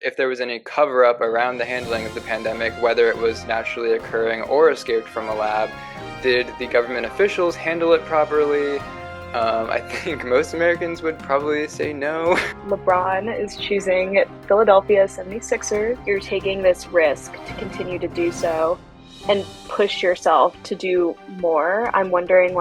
if there was any cover-up around the handling of the pandemic, whether it was naturally occurring or escaped from a lab. Did the government officials handle it properly? I think most Americans would probably say no. LeBron is choosing Philadelphia 76ers. You're taking this risk to continue to do so and push yourself to do more. I'm wondering,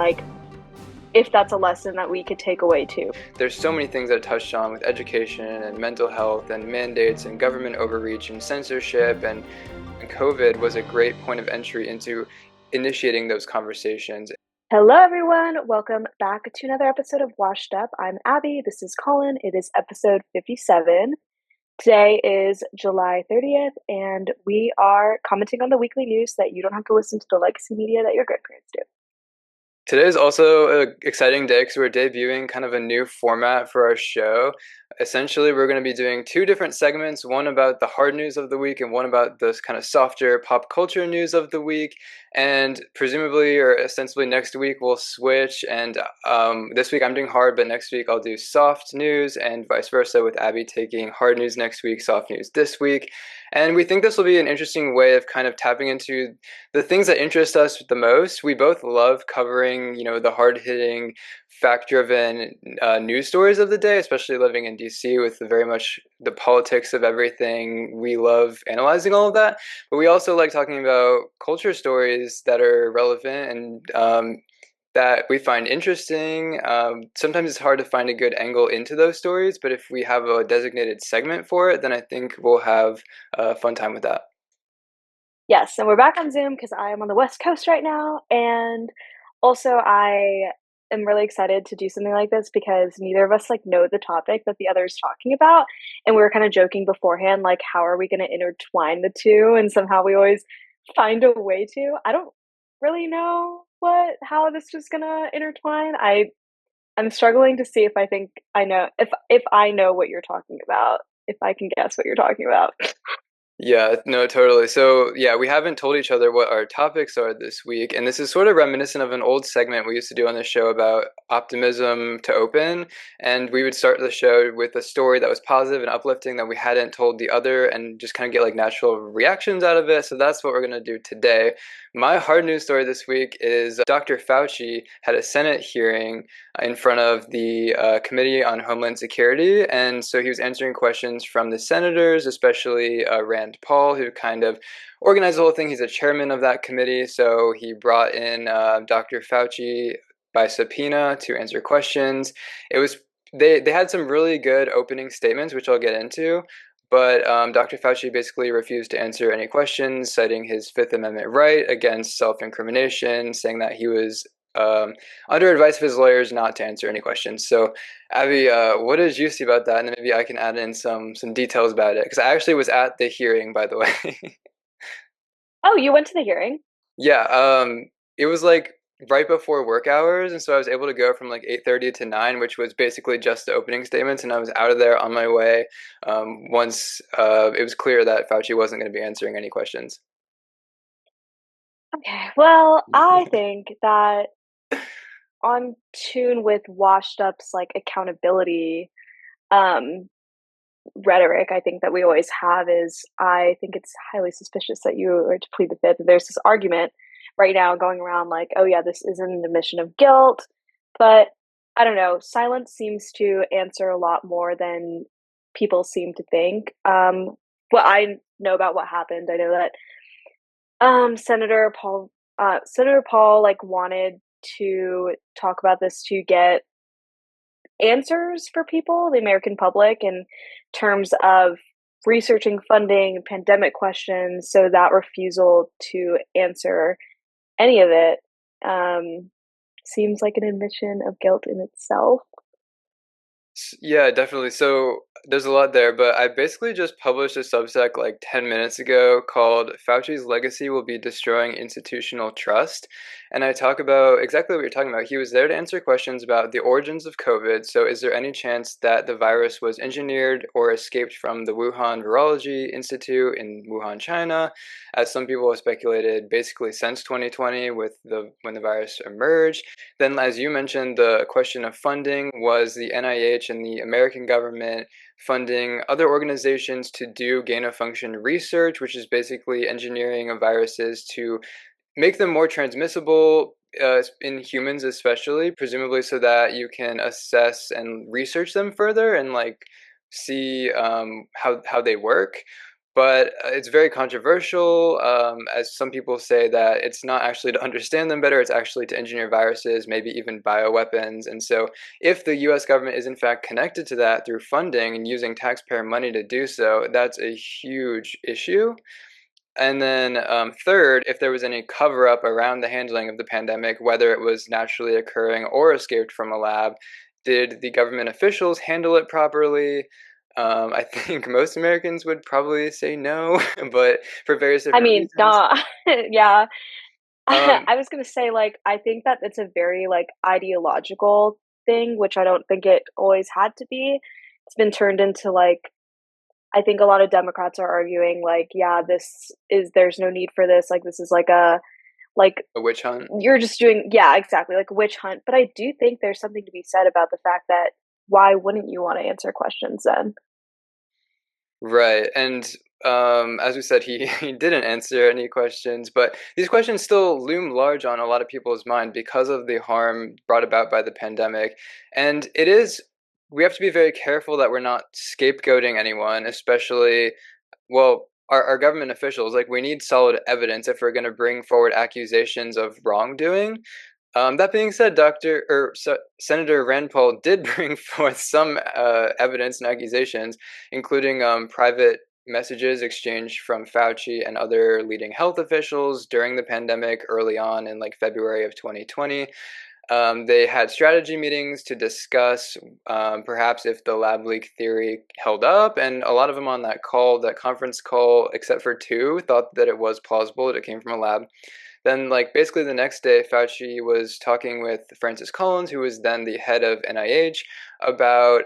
if that's a lesson that we could take away too. There's so many things that are touched on with education and mental health and mandates and government overreach and censorship, and COVID was a great point of entry into initiating those conversations. Hello, everyone. Welcome back to another episode of Washed Up. I'm Abby. This is Colin. It is episode 57. Today is July 30th, and we are commenting on the weekly news that you don't have to listen to the legacy media that your grandparents do. Today is also an exciting day because we're debuting kind of a new format for our show. Essentially, we're going to be doing two different segments, one about the hard news of the week and one about this kind of softer pop culture news of the week. And presumably or ostensibly next week we'll switch, and this week I'm doing hard, but next week I'll do soft news, and vice versa, with Abby taking hard news next week, soft news this week. And we think this will be an interesting way of kind of tapping into the things that interest us the most. We both love covering, the hard-hitting, fact-driven news stories of the day, especially living in DC with very much the politics of everything. We love analyzing all of that, but we also like talking about culture stories that are relevant and that we find interesting. Sometimes it's hard to find a good angle into those stories, but if we have a designated segment for it, then I think we'll have a fun time with that. Yes, and we're back on Zoom because I am on the West Coast right now, and also I am really excited to do something like this because neither of us know the topic that the other is talking about, and we were kind of joking beforehand, how are we going to intertwine the two, and somehow we always find a way to. I don't really know how this is going to intertwine. I'm struggling to see if I think I know if I know what you're talking about, if I can guess what you're talking about. Yeah, no, totally. So, yeah, we haven't told each other what our topics are this week, and this is sort of reminiscent of an old segment we used to do on the show about optimism to open, and we would start the show with a story that was positive and uplifting that we hadn't told the other and just kind of get natural reactions out of it. So that's what we're going to do today. My hard news story this week is Dr. Fauci had a Senate hearing in front of the Committee on Homeland Security, and so he was answering questions from the senators, especially Rand Paul, who kind of organized the whole thing. He's a chairman of that committee, so he brought in Dr. Fauci by subpoena to answer questions. They had some really good opening statements, which I'll get into. But Dr. Fauci basically refused to answer any questions, citing his Fifth Amendment right against self-incrimination, saying that he was under advice of his lawyers not to answer any questions. So, Abby, what did you see about that? And then maybe I can add in some details about it, because I actually was at the hearing, by the way. Oh, you went to the hearing? Yeah, it was right before work hours, and so I was able to go from 8:30 to 9, which was basically just the opening statements, and I was out of there on my way once it was clear that Fauci wasn't going to be answering any questions. Okay, well, I think that on tune with washed up's accountability um rhetoric I think that we always have is, I think it's highly suspicious that you are to plead the fifth. There's this argument right now going around oh yeah, this isn't an admission of guilt, but I don't know, silence seems to answer a lot more than people seem to think. What I know about what happened, I know that Senator Paul wanted to talk about this to get answers for people, the American public, in terms of researching funding, pandemic questions. So that refusal to answer any of it seems like an admission of guilt in itself. Yeah, definitely. So there's a lot there, but I basically just published a Substack 10 minutes ago called Fauci's Legacy Will Be Destroying Institutional Trust. and I talk about exactly what you're talking about. He was there to answer questions about the origins of COVID. So, is there any chance that the virus was engineered or escaped from the Wuhan Virology Institute in Wuhan, China, as some people have speculated basically since 2020 with the when the virus emerged? Then, as you mentioned, the question of funding was the NIH and the American government funding other organizations to do gain of function research, which is basically engineering of viruses to make them more transmissible in humans, especially, presumably so that you can assess and research them further and like see how they work. But it's very controversial, as some people say that it's not actually to understand them better, it's actually to engineer viruses, maybe even bioweapons. And so, if the US government is in fact connected to that through funding and using taxpayer money to do so, that's a huge issue. And then, third, if there was any cover up around the handling of the pandemic, whether it was naturally occurring or escaped from a lab, did the government officials handle it properly? I think most Americans would probably say no, but for various I different mean, reasons. duh. Yeah. Um, I was gonna say, like, I think that it's a very, like, ideological thing, which I don't think it always had to be. It's been turned into, like, I think a lot of Democrats are arguing, like, yeah, there's no need for this. Like, this is like, a witch hunt. you're just doing, yeah, exactly, like a witch hunt. But I do think there's something to be said about the fact that why wouldn't you want to answer questions then? Right. And as we said, he didn't answer any questions, but these questions still loom large on a lot of people's mind because of the harm brought about by the pandemic. And we have to be very careful that we're not scapegoating anyone, especially, well, our government officials. Like, we need solid evidence if we're going to bring forward accusations of wrongdoing. That being said, Senator Rand Paul did bring forth some evidence and accusations, including private messages exchanged from Fauci and other leading health officials during the pandemic early on in like February of 2020. They had strategy meetings to discuss perhaps if the lab leak theory held up, and a lot of them on that conference call, except for two, thought that it was plausible that it came from a lab. Then, like, basically the next day, Fauci was talking with Francis Collins, who was then the head of NIH, about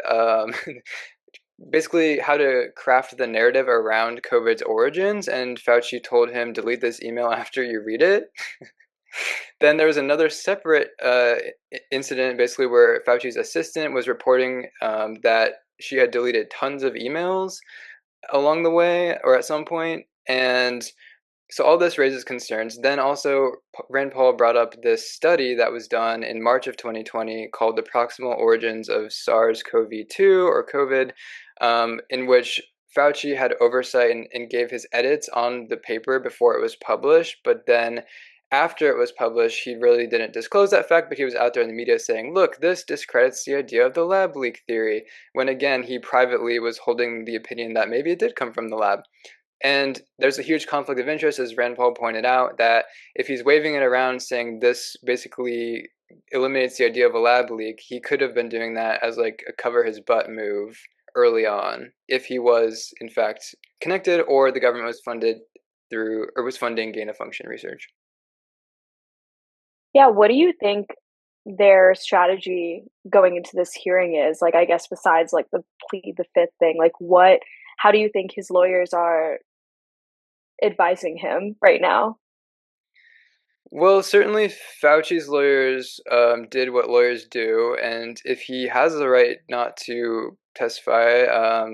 basically how to craft the narrative around COVID's origins. And Fauci told him, delete this email after you read it. Then there was another separate incident, basically, where Fauci's assistant was reporting that she had deleted tons of emails along the way or at some point. And so all this raises concerns. Then also, Rand Paul brought up this study that was done in March of 2020 called The Proximal Origins of SARS-CoV-2 or COVID, in which Fauci had oversight and gave his edits on the paper before it was published, but then after it was published, he really didn't disclose that fact, but he was out there in the media saying, look, this discredits the idea of the lab leak theory, when again, he privately was holding the opinion that maybe it did come from the lab. And there's a huge conflict of interest, as Rand Paul pointed out, that if he's waving it around saying this basically eliminates the idea of a lab leak, he could have been doing that as like a cover his butt move early on if he was in fact connected or the government was funded through or was funding gain of function research. Yeah, what do you think their strategy going into this hearing is? Like, I guess besides like the plea the fifth thing, like how do you think his lawyers are advising him right now? Well, certainly Fauci's lawyers did what lawyers do, and if he has the right not to testify,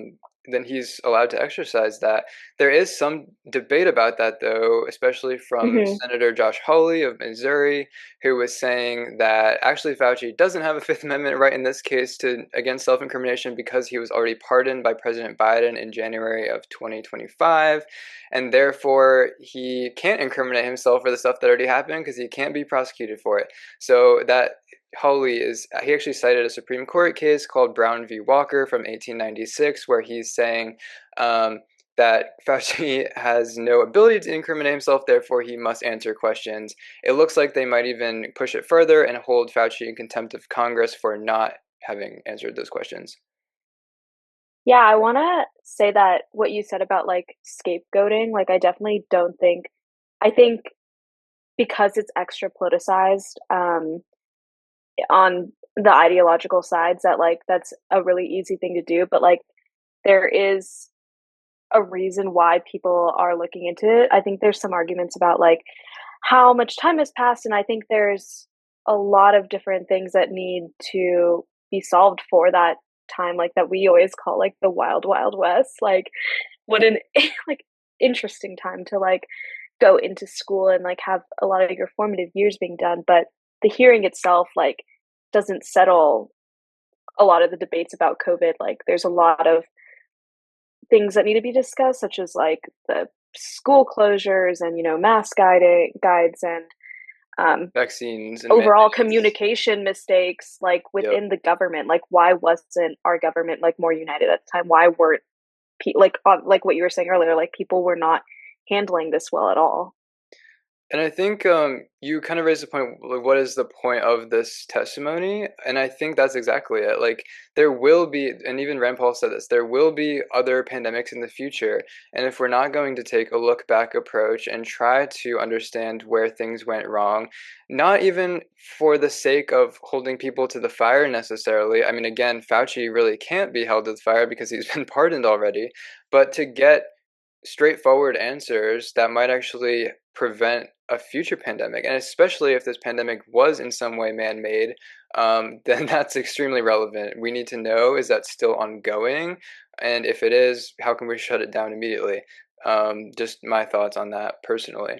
then he's allowed to exercise that. There is some debate about that, though, especially from Hmm. Senator Josh Hawley of Missouri, who was saying that actually Fauci doesn't have a Fifth Amendment right in this case to against self-incrimination because he was already pardoned by President Biden in January of 2025, and therefore he can't incriminate himself for the stuff that already happened because he can't be prosecuted for it. So that he actually cited a Supreme Court case called Brown v. Walker from 1896, where he's saying that Fauci has no ability to incriminate himself, therefore he must answer questions. It looks like they might even push it further and hold Fauci in contempt of Congress for not having answered those questions. Yeah, I want to say that what you said about like scapegoating, like I definitely don't think, I think because it's extra politicized on the ideological sides, that like that's a really easy thing to do, but like there is a reason why people are looking into it. I think there's some arguments about like how much time has passed, and I think there's a lot of different things that need to be solved for that time, like that we always call like the wild wild west. Like what an like interesting time to like go into school and like have a lot of your formative years being done, but the hearing itself like doesn't settle a lot of the debates about COVID. Like there's a lot of things that need to be discussed, such as like the school closures and mask guides and Vaccines and overall mandates. communication mistakes like Yep. within the government. Like why wasn't our government like more united at the time? Why weren't like what you were saying earlier, like people were not handling this well at all. And I think you kind of raised the point, like, what is the point of this testimony? And I think that's exactly it. Like, there will be, and even Rand Paul said this, there will be other pandemics in the future. And if we're not going to take a look back approach and try to understand where things went wrong, not even for the sake of holding people to the fire necessarily. I mean, again, Fauci really can't be held to the fire because he's been pardoned already, but to get straightforward answers that might actually prevent a future pandemic. And especially if this pandemic was in some way man made, then that's extremely relevant. We need to know, is that still ongoing? And if it is, how can we shut it down immediately? Just my thoughts on that personally.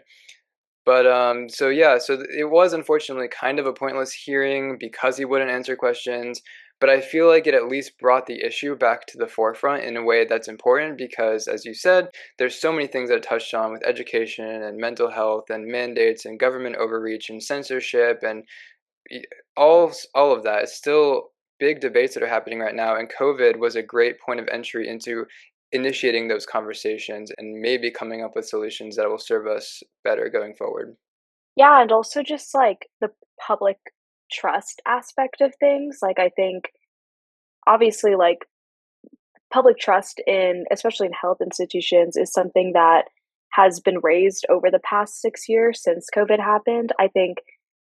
But so yeah, it was unfortunately kind of a pointless hearing because he wouldn't answer questions. But I feel like it at least brought the issue back to the forefront in a way that's important because, as you said, there's so many things that it touched on with education and mental health and mandates and government overreach and censorship and all of that is still big debates that are happening right now, and COVID was a great point of entry into initiating those conversations and maybe coming up with solutions that will serve us better going forward. Yeah, and also just like the public trust aspect of things. Like I think obviously like public trust in especially in health institutions is something that has been raised over the past 6 years since COVID happened. I think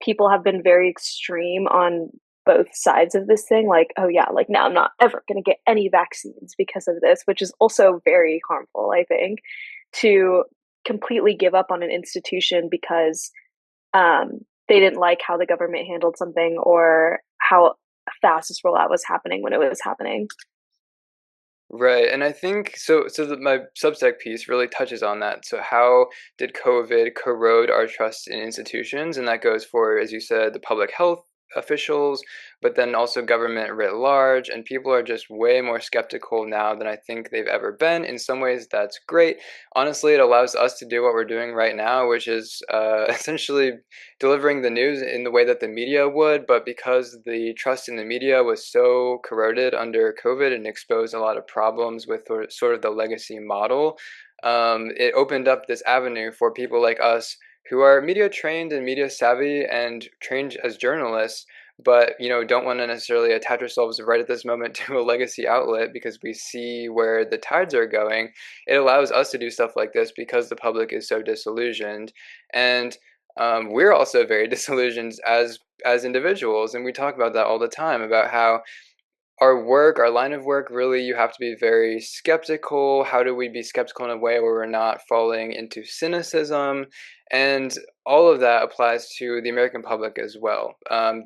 people have been very extreme on both sides of this thing. Like, oh yeah, like now I'm not ever going to get any vaccines because of this, which is also very harmful, I think, to completely give up on an institution because they didn't like how the government handled something or how fast this rollout was happening when it was happening. Right, and I think so. My Substack piece really touches on that. So, how did COVID corrode our trust in institutions? And that goes for, as you said, the public health officials, but then also government writ large. And people are just way more skeptical now than I think they've ever been. In some ways, that's great. Honestly, it allows us to do what we're doing right now, which is essentially delivering the news in the way that the media would, but because the trust in the media was so corroded under COVID and exposed a lot of problems with sort of the legacy model, it opened up this avenue for people like us who are media trained and media savvy and trained as journalists, but don't want to necessarily attach ourselves right at this moment to a legacy outlet because we see where the tides are going. It allows us to do stuff like this because the public is so disillusioned, and we're also very disillusioned as individuals, and we talk about that all the time about how our line of work, really, you have to be very skeptical. How do we be skeptical in a way where we're not falling into cynicism? And all of that applies to the American public as well.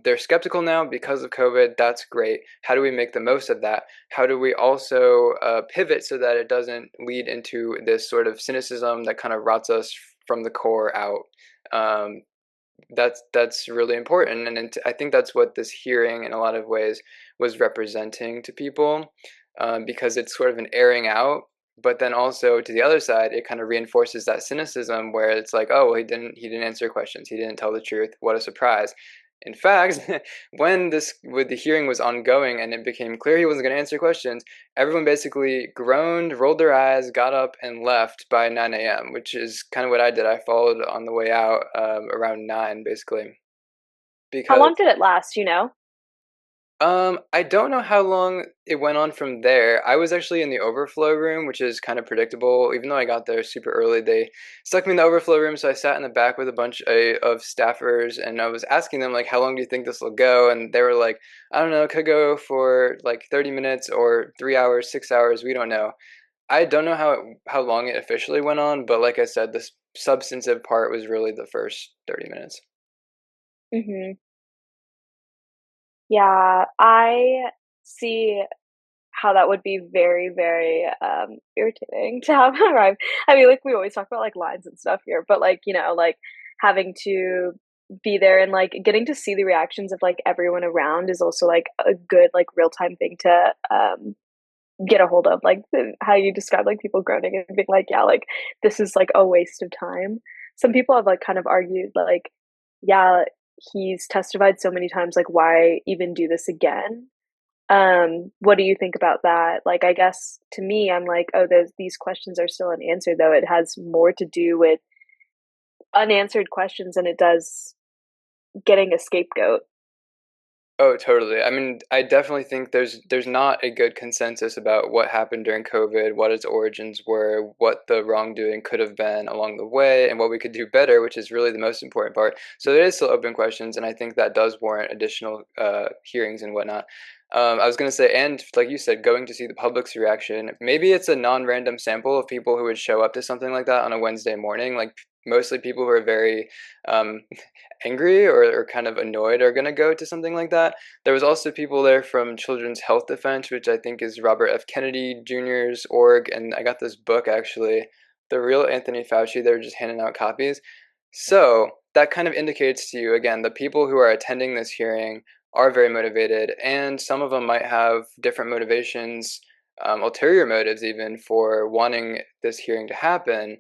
They're skeptical now because of COVID. That's great. How do we make the most of that? How do we also pivot so that it doesn't lead into this sort of cynicism that kind of rots us from the core out? Um, that's really important, and I think that's what this hearing in a lot of ways was representing to people, because it's sort of an airing out, but then also to the other side it kind of reinforces that cynicism where it's like, oh well, he didn't answer questions, he didn't tell the truth, what a surprise. In fact, when the hearing was ongoing and it became clear he wasn't going to answer questions, everyone basically groaned, rolled their eyes, got up, and left by 9 a.m., which is kind of what I did. I followed on the way out around 9, basically, How because long did it last, you know? I don't know how long it went on from there. I was actually in the overflow room, which is kind of predictable. Even though I got there super early, they stuck me in the overflow room, so I sat in the back with a bunch of staffers, and I was asking them like, "How long do you think this will go?" And they were like, "I don't know, it could go for like 30 minutes or 3 hours, 6 hours. We don't know." I don't know how long it officially went on, but like I said, the substantive part was really the first 30 minutes. Hmm. Yeah, I see how that would be very, very irritating to have arrive. I mean, like we always talk about like lines and stuff here, but like, like having to be there and like getting to see the reactions of like everyone around is also like a good like real time thing to get a hold of. Like how you describe like people groaning and being like, yeah, like this is like a waste of time. Some people have like kind of argued like, yeah, he's testified so many times, like why even do this again? What do you think about that? Like, I guess to me, I'm like, oh, these questions are still unanswered, though it has more to do with unanswered questions than it does getting a scapegoat. Oh, totally. I mean, I definitely think there's not a good consensus about what happened during COVID, what its origins were, what the wrongdoing could have been along the way, and what we could do better, which is really the most important part. So there is still open questions, and I think that does warrant additional hearings and whatnot. I was going to say, and like you said, going to see the public's reaction. Maybe it's a non-random sample of people who would show up to something like that on a Wednesday morning, like mostly people who are very um, angry or kind of annoyed are going to go to something like that. There was also people there from Children's Health Defense, which I think is Robert F. Kennedy Jr.'s org, and I got this book actually, The Real Anthony Fauci. They were just handing out copies. So that kind of indicates to you again the people who are attending this hearing are very motivated, and some of them might have different motivations, ulterior motives even for wanting this hearing to happen.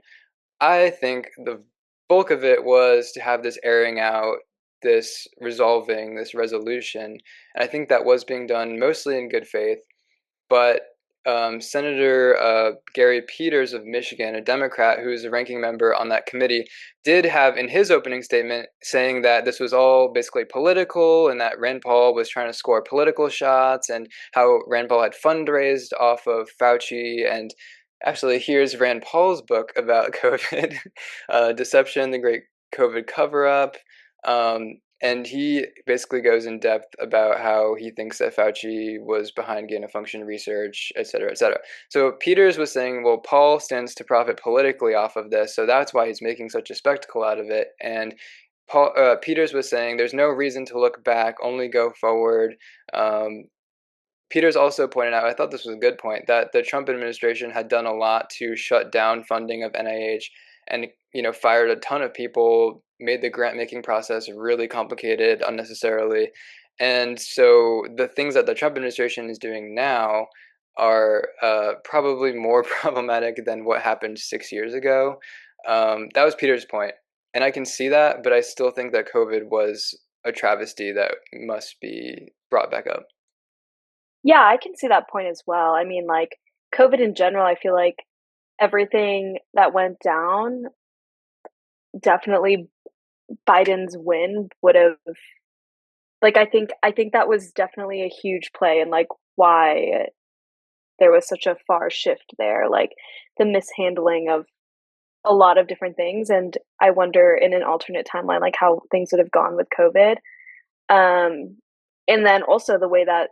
I think the bulk of it was to have this airing out, this resolving, this resolution. And I think that was being done mostly in good faith. But Senator Gary Peters of Michigan, a Democrat who's a ranking member on that committee, did have in his opening statement saying that this was all basically political and that Rand Paul was trying to score political shots and how Rand Paul had fundraised off of Fauci. And actually, here's Rand Paul's book about COVID, Deception, the Great COVID Cover Up. And he basically goes in depth about how he thinks that Fauci was behind gain of function research, et cetera, et cetera. So Peters was saying, well, Paul stands to profit politically off of this, so that's why he's making such a spectacle out of it. And Peters was saying, there's no reason to look back, only go forward. Um, Peters also pointed out, I thought this was a good point, that the Trump administration had done a lot to shut down funding of NIH and fired a ton of people, made the grant making process really complicated unnecessarily. And so the things that the Trump administration is doing now are probably more problematic than what happened 6 years ago. That was Peters' point. And I can see that, but I still think that COVID was a travesty that must be brought back up. Yeah, I can see that point as well. I mean, like COVID in general, I feel like everything that went down, definitely Biden's win would have like I think that was definitely a huge play and like why there was such a far shift there, like the mishandling of a lot of different things. And I wonder in an alternate timeline, like how things would have gone with COVID. Um, and then also the way that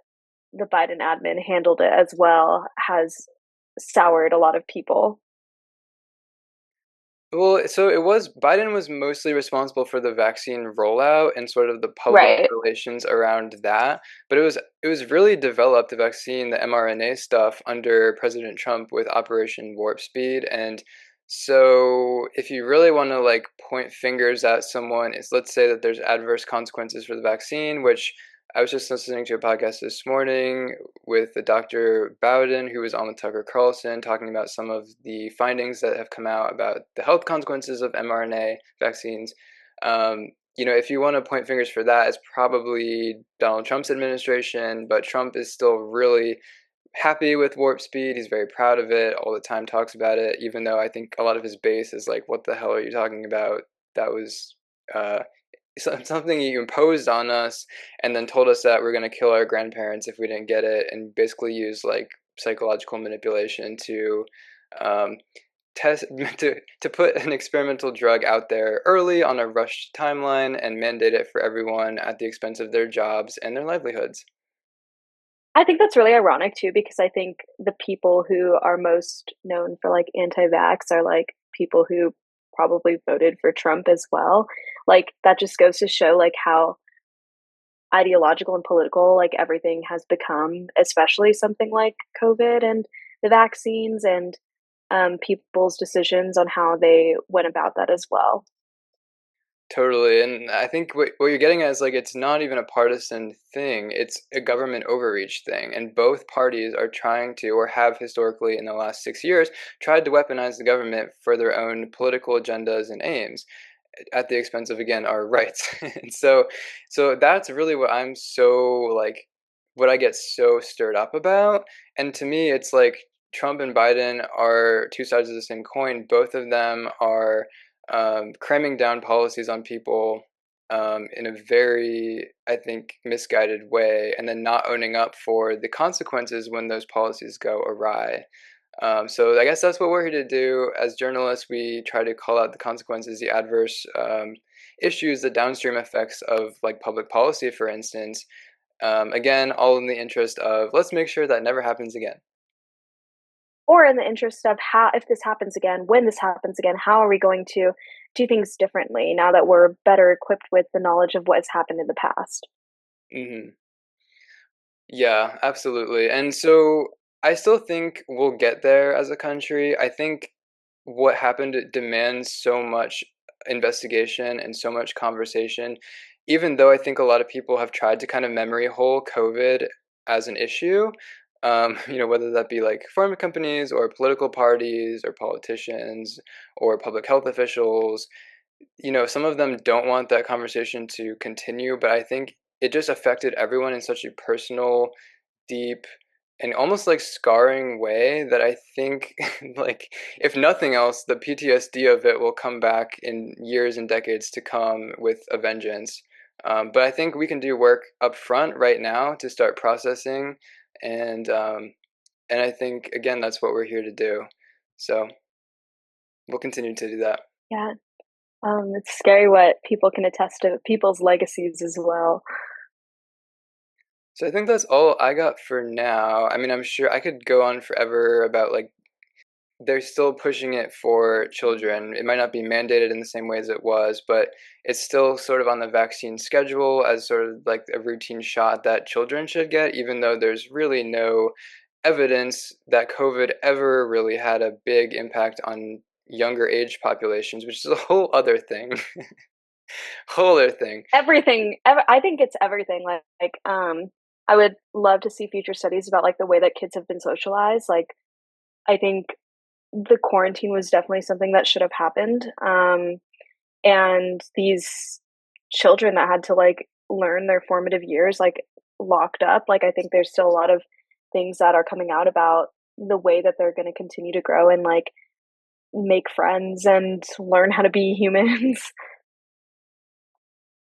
the Biden admin handled it as well has soured a lot of people. Well, so it was Biden was mostly responsible for the vaccine rollout and sort of the public Right. relations around that, but it was really developed the vaccine, the mRNA stuff under President Trump with Operation Warp Speed. And so if you really want to like point fingers at someone, it's let's say that there's adverse consequences for the vaccine, which I was just listening to a podcast this morning with the Dr. Bowden, who was on with Tucker Carlson, talking about some of the findings that have come out about the health consequences of mRNA vaccines. If you want to point fingers for that, it's probably Donald Trump's administration, but Trump is still really happy with Warp Speed. He's very proud of it, all the time talks about it, even though I think a lot of his base is like, what the hell are you talking about? That was uh, something he imposed on us, and then told us that we're going to kill our grandparents if we didn't get it, and basically use like psychological manipulation to um, test to put an experimental drug out there early on a rushed timeline and mandate it for everyone at the expense of their jobs and their livelihoods. I think that's really ironic too, because I think the people who are most known for like anti-vax are like people who probably voted for Trump as well. Like that just goes to show like how ideological and political like everything has become, especially something like COVID and the vaccines and people's decisions on how they went about that as well. Totally. And I think what you're getting at is like it's not even a partisan thing, it's a government overreach thing. And both parties are trying to, or have historically in the last 6 years, tried to weaponize the government for their own political agendas and aims at the expense of, again, our rights. And so that's really what I'm so like, what I get so stirred up about. And to me, it's like Trump and Biden are two sides of the same coin. Both of them are cramming down policies on people in a very, I think, misguided way, and then not owning up for the consequences when those policies go awry. So I guess that's what we're here to do. As journalists, we try to call out the consequences, the adverse issues, the downstream effects of like public policy, for instance. Again, all in the interest of let's make sure that never happens again. Or in the interest of how, if this happens again, when this happens again, how are we going to do things differently now that we're better equipped with the knowledge of what's happened in the past? Hmm. Yeah, absolutely. And so I still think we'll get there as a country. I think what happened demands so much investigation and so much conversation, even though I think a lot of people have tried to kind of memory hole COVID as an issue. Whether that be like pharma companies or political parties or politicians or public health officials, some of them don't want that conversation to continue, but I think it just affected everyone in such a personal, deep, and almost like scarring way that I think, like, if nothing else, the PTSD of it will come back in years and decades to come with a vengeance. But I think we can do work up front right now to start processing, and and I think again that's what we're here to do. So we'll continue to do that. Yeah, it's scary what people can attest to people's legacies as well. So I think that's all I got for now. I mean, I'm sure I could go on forever about like they're still pushing it for children. It might not be mandated in the same way as it was, but it's still sort of on the vaccine schedule as sort of like a routine shot that children should get, even though there's really no evidence that COVID ever really had a big impact on younger age populations, which is a whole other thing. Whole other thing. I think it's everything. I would love to see future studies about like the way that kids have been socialized. Like, I think the quarantine was definitely something that should have happened. And these children that had to like learn their formative years like locked up, like I think there's still a lot of things that are coming out about the way that they're going to continue to grow and like make friends and learn how to be humans.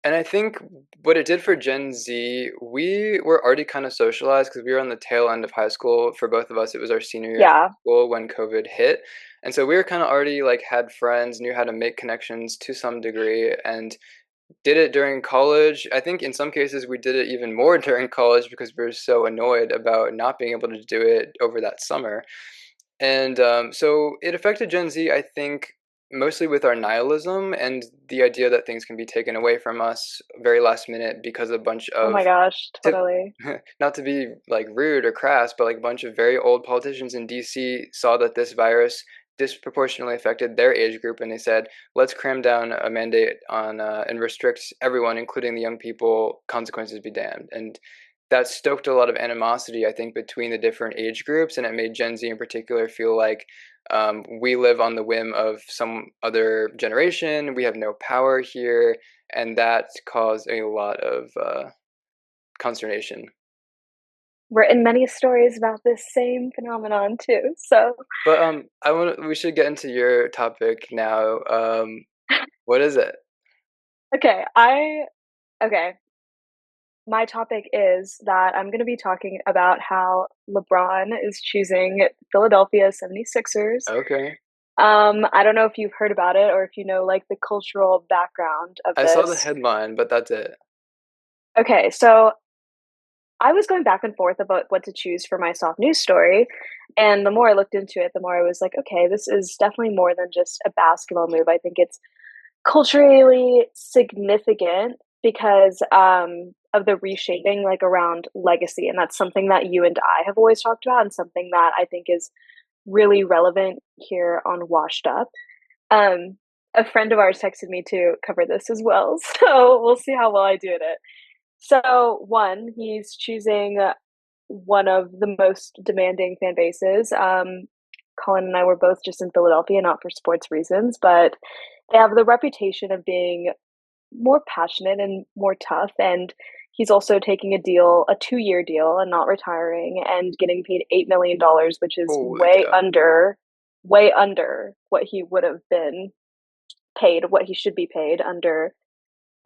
And I think what it did for Gen Z, we were already kind of socialized because we were on the tail end of high school. For both of us, it was our senior year of Yeah. high school when COVID hit. And so we were kind of already like had friends, knew how to make connections to some degree, and did it during college. I think in some cases we did it even more during college because we were so annoyed about not being able to do it over that summer. And so it affected Gen Z, I think, mostly with our nihilism and the idea that things can be taken away from us very last minute because a bunch Oh of, my gosh, to, totally. not to be like rude or crass, but like a bunch of very old politicians in DC saw that this virus disproportionately affected their age group, and they said, let's cram down a mandate on and restrict everyone, including the young people, consequences be damned. And that stoked a lot of animosity, I think, between the different age groups, and it made Gen Z in particular feel like we live on the whim of some other generation. We have no power here, and that caused a lot of consternation. Written many stories about this same phenomenon too. So But I want we should get into your topic now. What is it? Okay, okay. My topic is that I'm going to be talking about how LeBron is choosing Philadelphia 76ers. Okay. I don't know if you've heard about it or if you know like the cultural background of I saw the this. headline, but that's it. Okay, so I was going back and forth about what to choose for my soft news story. And the more I looked into it, the more I was like, okay, this is definitely more than just a basketball move. I think it's culturally significant because of the reshaping like around legacy. And that's something that you and I have always talked about and something that I think is really relevant here on Washed Up. Um, a friend of ours texted me to cover this as well. So we'll see how well I do at it. So, one, he's choosing one of the most demanding fan bases. Colin and I were both just in Philadelphia, not for sports reasons, but they have the reputation of being more passionate and more tough. And he's also taking a deal, a 2 year deal, and not retiring and getting paid $8 million, which is Holy cow. way under what he would have been paid, what he should be paid under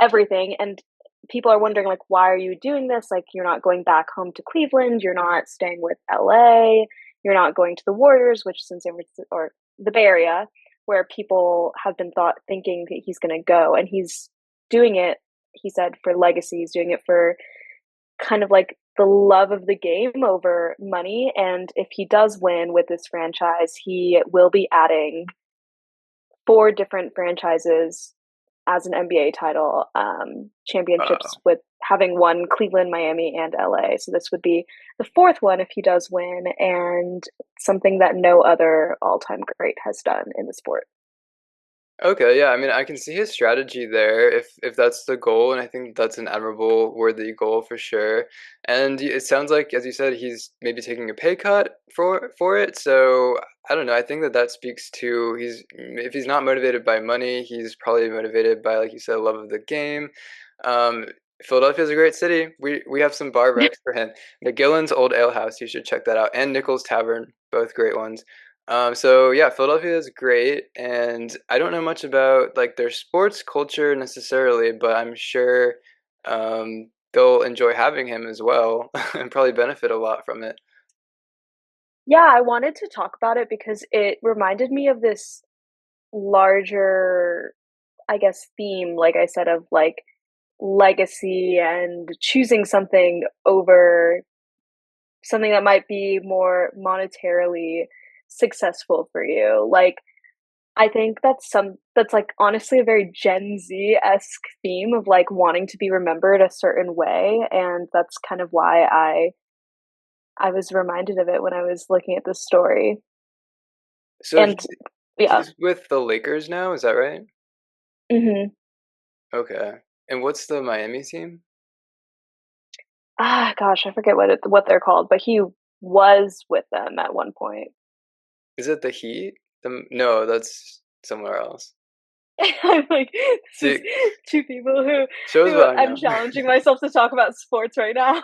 everything. And people are wondering, like, why are you doing this? Like, you're not going back home to Cleveland, you're not staying with LA, you're not going to the Warriors, which is in San Francisco or the Bay Area, where people have been thinking that he's going to go. And he's doing it, he said, for legacy. He's doing it for kind of like the love of the game over money. And if he does win with this franchise, he will be adding four different franchises as an NBA title, championships Wow. with having won Cleveland, Miami, and LA. So this would be the fourth one if he does win, and something that no other all time great has done in the sport. Okay, yeah, I mean, I can see his strategy there if that's the goal, and I think that's an admirable, worthy goal for sure. And it sounds like, as you said, he's maybe taking a pay cut for it. So I don't know. I think that that speaks to he's if he's not motivated by money, he's probably motivated by, like you said, love of the game. Um, Philadelphia is a great city. We have some bar recs for him. McGillen's Old Ale House, you should check that out, and Nichols Tavern, both great ones. So yeah, Philadelphia is great, and I don't know much about like their sports culture necessarily, but I'm sure they'll enjoy having him as well and probably benefit a lot from it. Yeah, I wanted to talk about it because it reminded me of this larger, I guess, theme, like I said, of like legacy and choosing something over something that might be more monetarily successful for you. Like, I think that's like honestly a very Gen Z-esque theme of like wanting to be remembered a certain way, and that's kind of why I was reminded of it when I was looking at this story. So And yeah. he's with the Lakers now, is that right? Hmm. Okay. And what's the Miami team? Ah, gosh, I forget what they're called, but he was with them at one point. Is it the Heat? No, that's somewhere else. I'm like, this is See, two people shows who what I I'm know. challenging myself to talk about sports right now.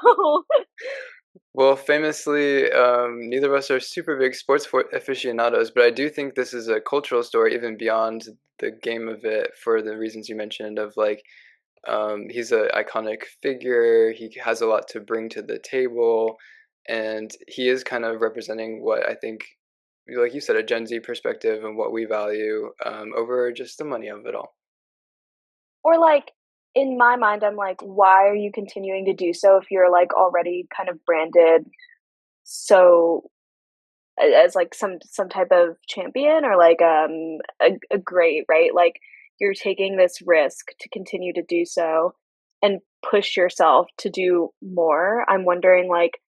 Well, famously, neither of us are super big sports aficionados, but I do think this is a cultural story even beyond the game of it for the reasons you mentioned of like he's an iconic figure, he has a lot to bring to the table, and he is kind of representing what I think, like you said, a Gen Z perspective and what we value over just the money of it all. Or like in my mind, I'm like, why are you continuing to do so if you're like already kind of branded so as like some type of champion or like a great, right? Like you're taking this risk to continue to do so and push yourself to do more. I'm wondering like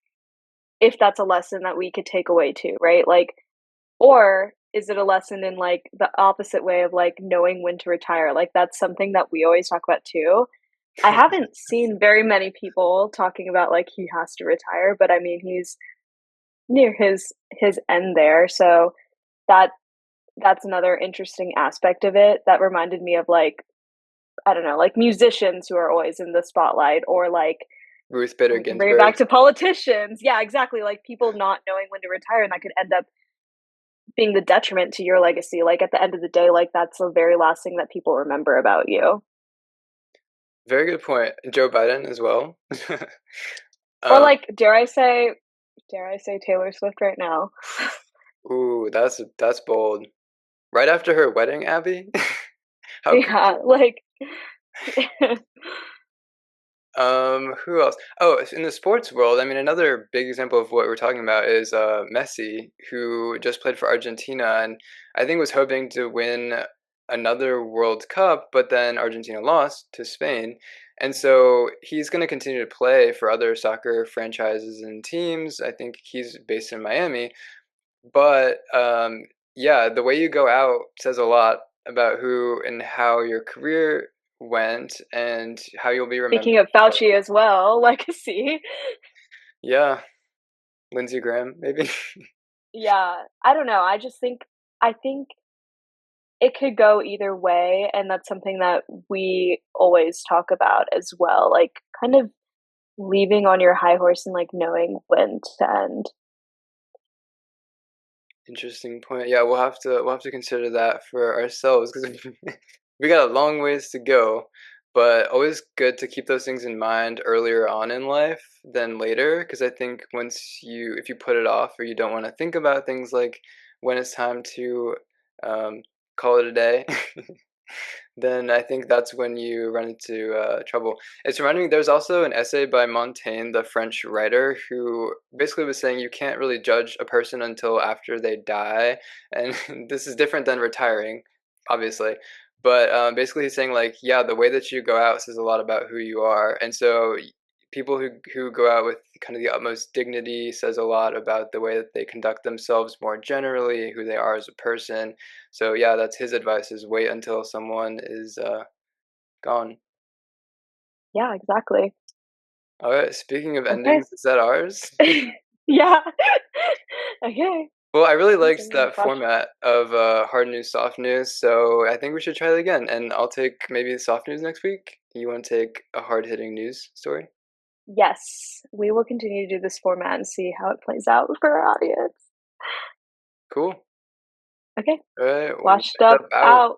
if that's a lesson that we could take away too, right? Like, or is it a lesson in like the opposite way of like knowing when to retire? Like that's something that we always talk about too. I haven't seen very many people talking about like he has to retire, but I mean he's near his end there. So that that's another interesting aspect of it that reminded me of like I don't know, like musicians who are always in the spotlight or like Ruth Bader we can bring it back Ginsburg. to politicians. Yeah, exactly. Like people not knowing when to retire and that could end up being the detriment to your legacy. Like at the end of the day, like that's the very last thing that people remember about you. Very good point. Joe Biden as well. Or Um, like, dare I say Taylor Swift right now? ooh, that's bold. Right after her wedding, Abby? How could Yeah, you? like Who else? Oh, in the sports world, I mean, another big example of what we're talking about is Messi, who just played for Argentina and I think was hoping to win another World Cup, but then Argentina lost to Spain. And so he's going to continue to play for other soccer franchises and teams. I think he's based in Miami. But yeah, the way you go out says a lot about who and how your career went and how you'll be speaking remembered. of Fauci as well, legacy. Yeah, Lindsey Graham, maybe. Yeah, I don't know. I think it could go either way, and that's something that we always talk about as well. Like, kind of leaving on your high horse and like knowing when to end. Interesting point. Yeah, we'll have to consider that for ourselves because we got a long ways to go, but always good to keep those things in mind earlier on in life than later because I think once you if you put it off or you don't want to think about things like when it's time to um, call it a day, then I think that's when you run into trouble. It's reminding me, there's also an essay by Montaigne, the French writer, who basically was saying you can't really judge a person until after they die. And this is different than retiring, obviously. But basically, he's saying, like, yeah, the way that you go out says a lot about who you are. And so people who go out with kind of the utmost dignity says a lot about the way that they conduct themselves more generally, who they are as a person. So yeah, that's his advice is wait until someone is gone. Yeah, exactly. All right, speaking of Okay. endings, is that ours? Yeah. Okay. Well, I really Yes, liked that gosh. format of hard news, soft news, so I think we should try it again. And I'll take maybe the soft news next week. You want to take a hard-hitting news story? Yes, we will continue to do this format and see how it plays out for our audience. Cool. Okay. All right, Washed washed up up out. out.